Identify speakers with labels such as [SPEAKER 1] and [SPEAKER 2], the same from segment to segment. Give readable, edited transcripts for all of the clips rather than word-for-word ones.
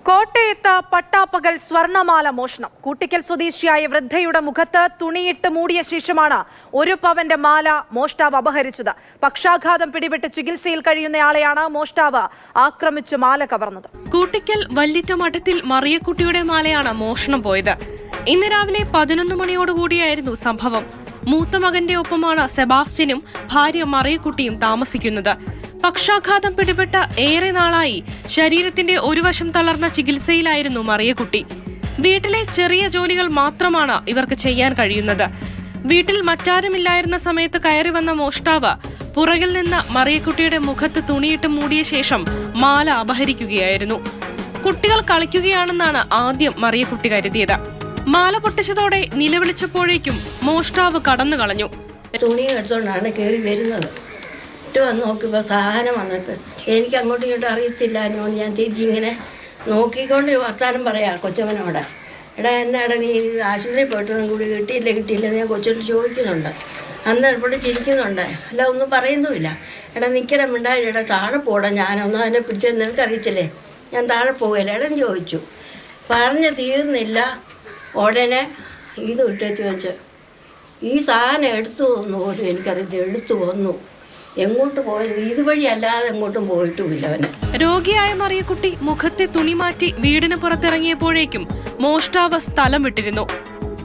[SPEAKER 1] കോട്ടയത്ത് പട്ടാപ്പകൽ സ്വർണമാല മോഷണം. കൂട്ടിക്കൽ സ്വദേശിയായ വൃദ്ധയുടെ മുഖത്ത് തുണിയിട്ട് മൂടിയ ശേഷമാണ് 1 പവന്റെ മാല മോഷ്ടാവ് അപഹരിച്ചത്. പക്ഷാഘാതം പിടിപെട്ട് ചികിത്സയിൽ കഴിയുന്നയാളെയാണ് മോഷ്ടാവ് ആക്രമിച്ച് മാല കവർന്നത്.
[SPEAKER 2] കൂട്ടിക്കൽ വല്ലിറ്റ മഠത്തിൽ മറിയക്കുട്ടിയുടെ മാലയാണ് മോഷണം പോയത്. ഇന്ന് രാവിലെ 11 മണിയോടുകൂടിയായിരുന്നു സംഭവം. മൂത്ത മകന്റെ ഒപ്പമാണ് സെബാസ്റ്റ്യനും ഭാര്യ മറിയക്കുട്ടിയും താമസിക്കുന്നത്. പക്ഷാഘാതം പിടിപെട്ട ഏറെ നാളായി ശരീരത്തിന്റെ ഒരു വശം തളർന്ന ചികിത്സയിലായിരുന്നു മറിയക്കുട്ടി. വീട്ടിലെ ചെറിയ ജോലികൾ മാത്രമാണ് ഇവർക്ക് ചെയ്യാൻ കഴിയുന്നത്. വീട്ടിൽ മറ്റാരുമില്ലായിരുന്ന സമയത്ത് കയറി വന്ന മോഷ്ടാവ് പുറകിൽ നിന്ന് മറിയക്കുട്ടിയുടെ മുഖത്ത് തുണിയിട്ട് മൂടിയ ശേഷം മാല അപഹരിക്കുകയായിരുന്നു. കുട്ടികൾ കളിക്കുകയാണെന്നാണ് ആദ്യം മറിയക്കുട്ടി കരുതിയത്. മാല പൊട്ടിച്ചതോടെ നിലവിളിച്ചപ്പോഴേക്കും മോഷ്ടാവ് കടന്നു കളഞ്ഞു.
[SPEAKER 3] തുണി എടുത്തോണ്ടാണ് കയറി വരുന്നത്. വന്ന് നോക്കിയപ്പോൾ സാധനം വന്നിട്ട് എനിക്ക് അങ്ങോട്ടും ഇങ്ങോട്ടും അറിയത്തില്ല. ഞാൻ തിരിച്ചിങ്ങനെ നോക്കിക്കൊണ്ട് വർത്താനം പറയാം കൊച്ചമ്മനോട്. എടാ നീ ആശുപത്രിയിൽ പോയിട്ടൊന്നും കൂടി കിട്ടിയില്ല ഞാൻ കൊച്ചോട് ചോദിക്കുന്നുണ്ട്. അന്ന് എപ്പോഴും ചിരിക്കുന്നുണ്ട്, അല്ല ഒന്നും പറയുന്നുമില്ല. നിൽക്കണം മിണ്ടായിടാ, താഴെ പോടാ, ഞാനൊന്നും അതിനെ പിടിച്ചത് നിനക്കറിയത്തില്ലേ, ഞാൻ താഴെ പോകില്ല എന്ന് ചോദിച്ചു. പറഞ്ഞ് തീർന്നില്ല. ഉടനെ ഇത് ഇട്ടേച്ച് വെച്ച് ഈ സാധനം എടുത്തു വന്നു പോലും എനിക്കറിയത്തില്ല. എടുത്തു വന്നു, എങ്ങോട്ട് പോയത് ഇതുവഴി അല്ലാതെ എങ്ങോട്ടും പോയിട്ടുമില്ല അവന്.
[SPEAKER 2] രോഗിയായ മറിയക്കുട്ടി മുഖത്തെ തുണി മാറ്റി വീടിന് പുറത്തിറങ്ങിയപ്പോഴേക്കും മോഷ്ടാവ് സ്ഥലം വിട്ടിരുന്നു.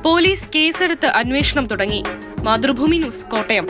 [SPEAKER 2] പോലീസ് കേസെടുത്ത് അന്വേഷണം തുടങ്ങി. മാതൃഭൂമി ന്യൂസ്, കോട്ടയം.